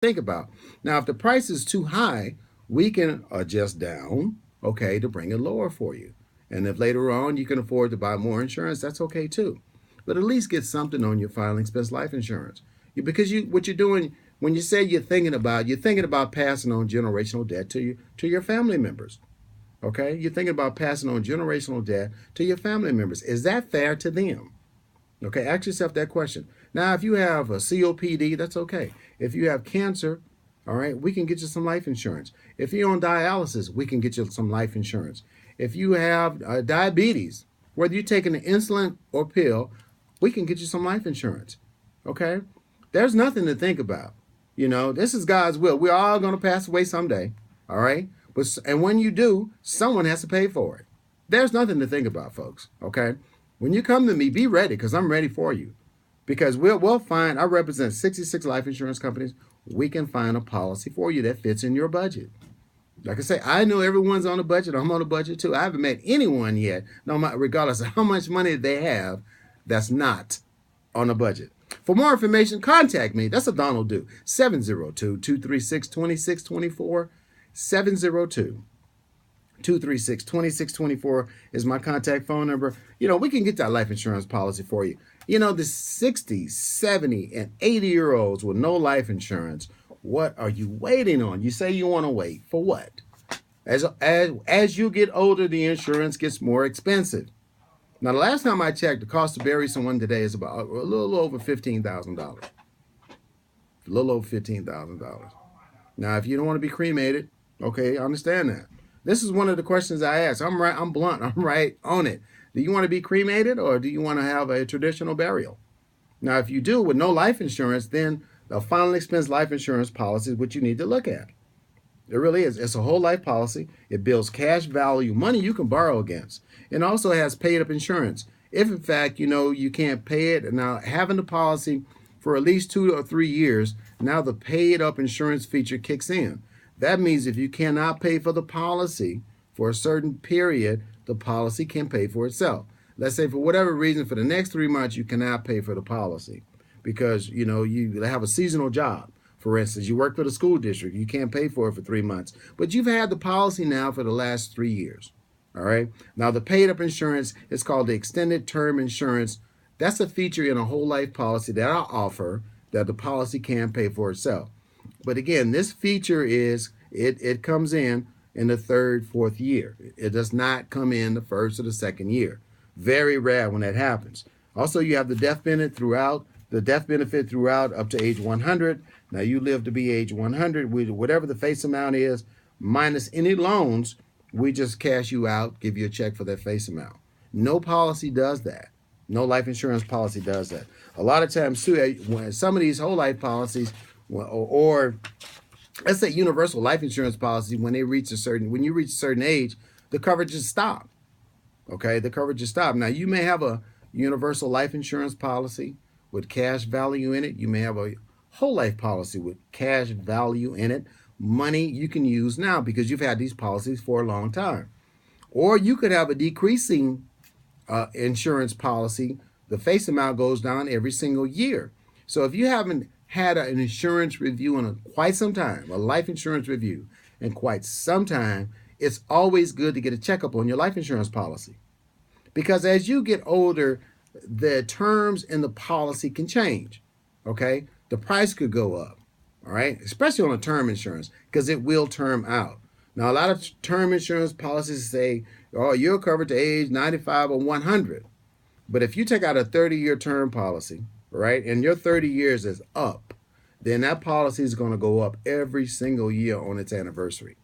think about. Now, if the price is too high, we can adjust down, okay, to bring it lower for you. And if later on you can afford to buy more insurance, that's okay too. But at least get something on your final expense life insurance. Because what you're doing when you say you're thinking about passing on generational debt to your family members. Okay, you're thinking about passing on generational debt to your family members. Is that fair to them? Okay, ask yourself that question. Now, if you have a COPD, that's okay. If you have cancer, all right, we can get you some life insurance. If you're on dialysis, we can get you some life insurance. If you have diabetes, whether you're taking an insulin or pill, we can get you some life insurance. Okay, there's nothing to think about. This is God's will. We're all going to pass away someday. All right, and when you do, someone has to pay for it. There's nothing to think about, folks. Okay, when you come to me, be ready because I'm ready for you. Because we'll find, I represent 66 life insurance companies. We can find a policy for you that fits in your budget. Like I say, I know everyone's on a budget. I'm on a budget too. I haven't met anyone yet, no matter regardless of how much money they have, that's not on a budget. For more information, contact me. That's a Donald do. 702-236-2624. 702-236-2624 is my contact phone number. We can get that life insurance policy for you. The 60, 70, and 80-year-olds with no life insurance, what are you waiting on? You say you want to wait. For what? As you get older, the insurance gets more expensive. Now, the last time I checked, the cost to bury someone today is about a little over $15,000. A little over $15,000. Now, if you don't want to be cremated, okay, I understand that. This is one of the questions I ask. I'm blunt. I'm right on it. Do you want to be cremated or do you want to have a traditional burial? Now, if you do with no life insurance, then the final expense life insurance policy is what you need to look at. It really is. It's a whole life policy. It builds cash value, money you can borrow against. It also has paid up insurance. If in fact, you can't pay it, and now having the policy for at least 2 or 3 years, now the paid up insurance feature kicks in. That means if you cannot pay for the policy for a certain period, the policy can pay for itself. Let's say for whatever reason, for the next 3 months, you cannot pay for the policy because, you have a seasonal job. For instance, you work for the school district. You can't pay for it for 3 months, but you've had the policy now for the last 3 years. All right. Now, the paid up insurance is called the extended term insurance. That's a feature in a whole life policy that I offer that the policy can pay for itself. But again, this feature it comes in the third, fourth year. It does not come in the first or the second year. Very rare when that happens. Also, you have the death benefit throughout up to age 100. Now, you live to be age 100. Whatever the face amount is, minus any loans, we just cash you out, give you a check for that face amount. No policy does that. No life insurance policy does that. A lot of times, too, when some of these whole life policies, or let's say universal life insurance policy, when you reach a certain age, the coverages stop. Okay, the coverages stop. Now, you may have a universal life insurance policy with cash value in it. You may have a whole life policy with cash value in it. Money you can use now because you've had these policies for a long time. Or you could have a decreasing insurance policy. The face amount goes down every single year. So if you haven't had an insurance review in quite some time, a life insurance review in quite some time, it's always good to get a checkup on your life insurance policy. Because as you get older, the terms in the policy can change. Okay? The price could go up. All right? Especially on a term insurance because it will term out. Now, a lot of term insurance policies say, oh, you're covered to age 95 or 100. But if you take out a 30-year term policy, right, and your 30 years is up, then that policy is going to go up every single year on its anniversary.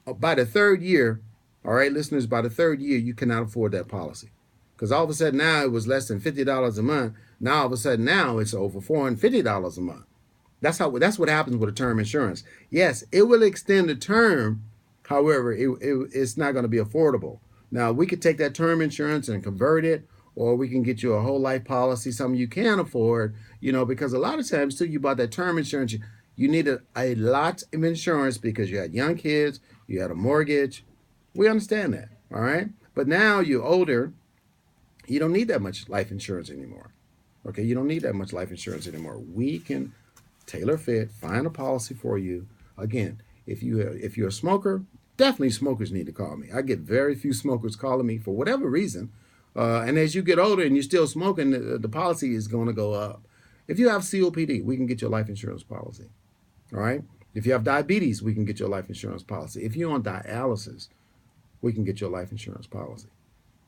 By the third year, all right, listeners, by the third year, you cannot afford that policy. Because all of a sudden now it was less than $50 a month. Now all of a sudden now it's over $450 a month. That's what happens with a term insurance. Yes, it will extend the term. However, it's not going to be affordable. Now, we could take that term insurance and convert it, or we can get you a whole life policy, something you can afford, because a lot of times, too, you bought that term insurance, you needed a lot of insurance because you had young kids, you had a mortgage. We understand that, all right? But now you're older, you don't need that much life insurance anymore. Okay, you don't need that much life insurance anymore. We can tailor fit, find a policy for you. Again, if you're a smoker, definitely smokers need to call me. I get very few smokers calling me for whatever reason. And as you get older and you're still smoking, the policy is going to go up. If you have COPD, we can get your life insurance policy. All right. If you have diabetes, we can get your life insurance policy. If you're on dialysis, we can get your life insurance policy.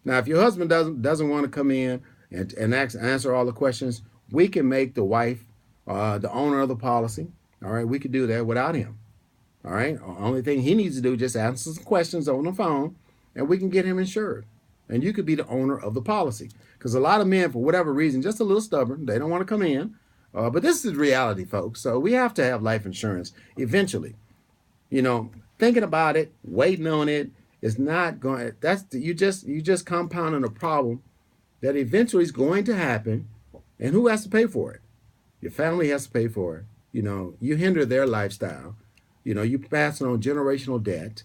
Now, if your husband doesn't want to come in and answer all the questions, we can make the wife the owner of the policy. All right, we could do that without him. All right, only thing he needs to do is just answer some questions on the phone, and we can get him insured. And you could be the owner of the policy, because a lot of men, for whatever reason, just a little stubborn, they don't want to come in. But this is reality, folks. So we have to have life insurance eventually. Thinking about it, waiting on it is not going. You just compounding a problem that eventually is going to happen, and who has to pay for it? Your family has to pay for it. You hinder their lifestyle. You passing on generational debt.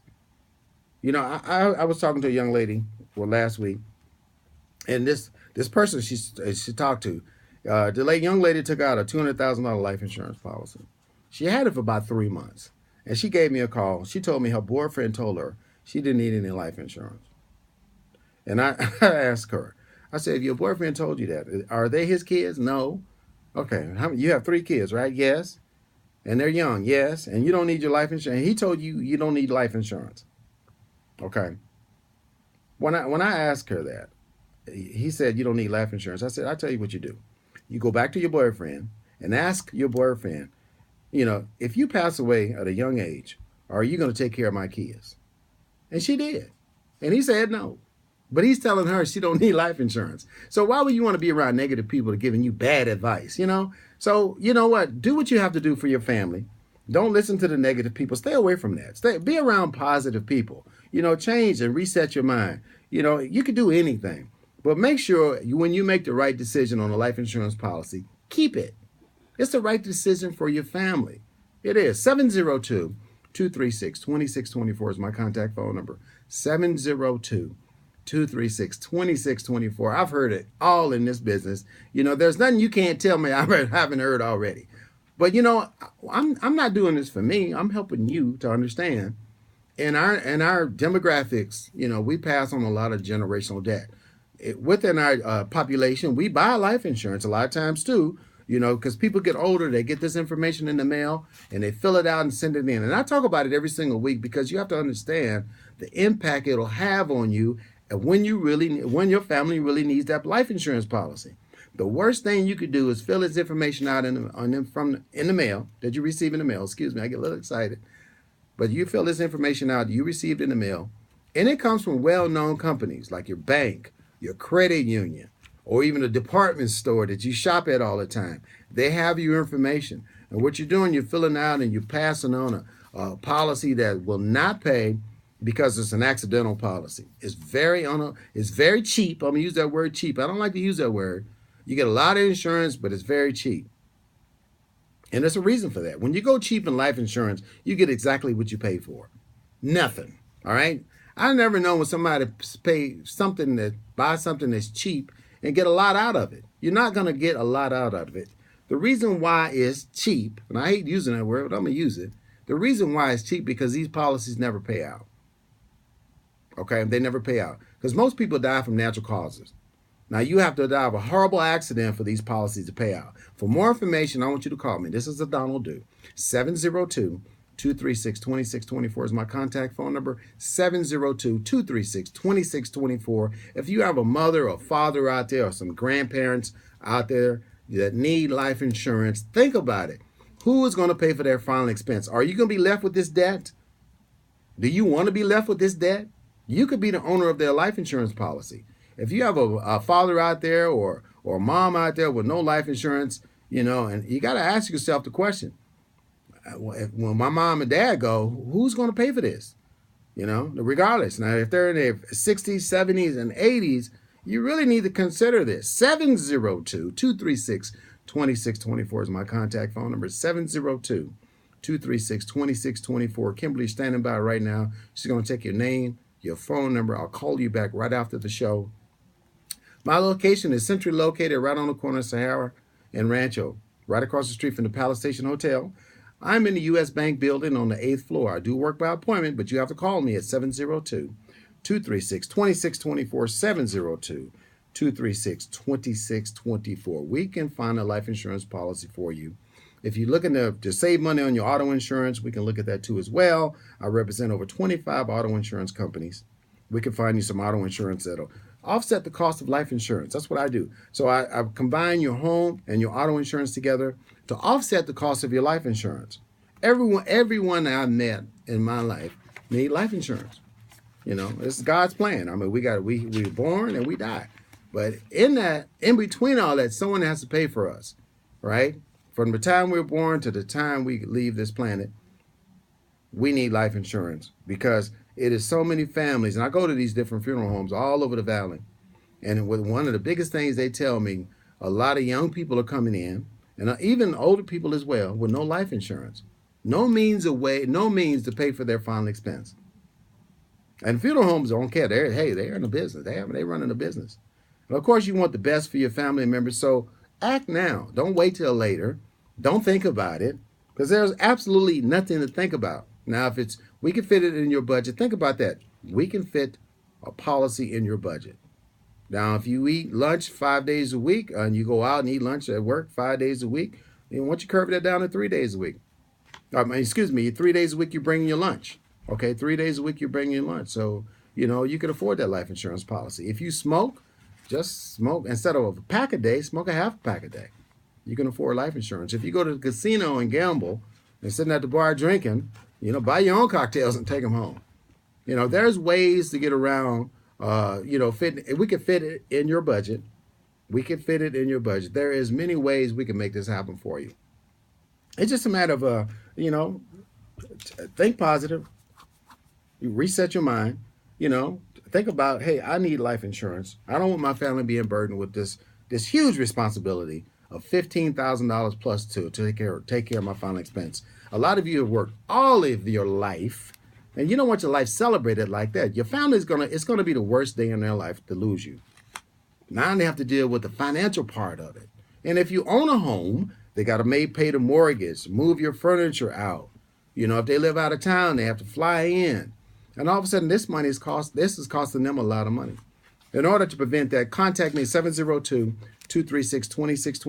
I was talking to a young lady last week, and this person she talked to, the young lady took out a $200,000 life insurance policy. She had it for about 3 months, and she gave me a call. She told me her boyfriend told her she didn't need any life insurance. And I asked her, I said, if your boyfriend told you that, are they his kids? No. Okay. You have 3 kids, right? Yes. And they're young. Yes. And you don't need your life insurance. He told you you don't need life insurance. Okay. When I asked her that, he said you don't need life insurance. I said, I'll tell you what you do. You go back to your boyfriend and ask your boyfriend, if you pass away at a young age, are you going to take care of my kids? And she did. And he said no. But he's telling her she don't need life insurance. So why would you want to be around negative people that are giving you bad advice, So you know what? Do what you have to do for your family. Don't listen to the negative people. Stay away from that. Be around positive people. Change and reset your mind. You can do anything. But make sure when you make the right decision on a life insurance policy, keep it. It's the right decision for your family. It is. 702-236-2624 is my contact phone number. 702-236-2624. I've heard it all in this business. There's nothing you can't tell me I haven't heard already. But I'm not doing this for me. I'm helping you to understand. In our demographics, we pass on a lot of generational debt. Within our population, we buy life insurance a lot of times too. Because people get older, they get this information in the mail and they fill it out and send it in. And I talk about it every single week because you have to understand the impact it'll have on you and when your family really needs that life insurance policy. The worst thing you could do is fill this information out in the mail that you receive in the mail. Excuse me, I get a little excited. But you fill this information out you received in the mail, and it comes from well-known companies like your bank, your credit union, or even a department store that you shop at all the time. They have your information. And what you're doing, you're filling out and you're passing on a policy that will not pay because it's an accidental policy. It's very cheap. I'm going to use that word cheap. I don't like to use that word. You get a lot of insurance, but it's very cheap. And there's a reason for that. When you go cheap in life insurance, you get exactly what you pay for. Nothing. All right? I never know when somebody buy something that's cheap and get a lot out of it. You're not going to get a lot out of it. The reason why it's cheap, and I hate using that word, but I'm going to use it. The reason why it's cheap because these policies never pay out. Okay? They never pay out. Because most people die from natural causes. Now, you have to die of a horrible accident for these policies to pay out. For more information, I want you to call me. This is a Donald Do. 702-236-2624 is my contact phone number. 702-236-2624. If you have a mother or father out there or some grandparents out there that need life insurance, think about it. Who is going to pay for their final expense? Are you going to be left with this debt? Do you want to be left with this debt? You could be the owner of their life insurance policy. If you have a father out there or a mom out there with no life insurance, and you got to ask yourself the question, when my mom and dad go, who's going to pay for this? Regardless. Now, if they're in their 60s, 70s, and 80s, you really need to consider this. 702-236-2624 is my contact phone number. 702-236-2624. Kimberly's standing by right now. She's going to take your name, your phone number. I'll call you back right after the show. My location is centrally located right on the corner of Sahara and Rancho, right across the street from the Palace Station Hotel. I'm in the U.S. Bank building on the 8th floor. I do work by appointment, but you have to call me at 702-236-2624, 702-236-2624. We can find a life insurance policy for you. If you're looking to save money on your auto insurance, we can look at that too as well. I represent over 25 auto insurance companies. We can find you some auto insurance that'll offset the cost of life insurance. That's what I do. So I combine your home and your auto insurance together to offset the cost of your life insurance. Everyone I've met in my life need life insurance. You know, it's God's plan. I mean, we were born and we die. But in between all that, someone has to pay for us, right? From the time we're born to the time we leave this planet, we need life insurance because it is so many families. And I go to these different funeral homes all over the valley. And one of the biggest things they tell me, a lot of young people are coming in, and even older people as well, with no life insurance. No means to pay for their final expense. And funeral homes don't care. They're in a business. They running a business. And of course, you want the best for your family members. So act now. Don't wait till later. Don't think about it, because there's absolutely nothing to think about. Now, if we can fit it in your budget, think about that. We can fit a policy in your budget. Now, if you eat lunch 5 days a week and you go out and eat lunch at work 5 days a week, then once you curve that down to 3 days a week. 3 days a week you bring your lunch. Okay, 3 days a week you bring your lunch. So, you can afford that life insurance policy. If you smoke, just smoke. Instead of a pack a day, smoke a half pack a day. You can afford life insurance. If you go to the casino and gamble and sitting at the bar drinking, buy your own cocktails and take them home. There's ways to get around, we can fit it in your budget. We can fit it in your budget. There is many ways we can make this happen for you. It's just a matter of, think positive. You reset your mind, think about, hey, I need life insurance. I don't want my family being burdened with this huge responsibility of $15,000 plus to take care of my final expense. A lot of you have worked all of your life, and you don't want your life celebrated like that. Your family it's gonna be the worst day in their life to lose you. Now they have to deal with the financial part of it. And if you own a home, they got to pay the mortgage, move your furniture out. If they live out of town, they have to fly in. And all of a sudden, this is costing them a lot of money. In order to prevent that, contact me 702-236-2620.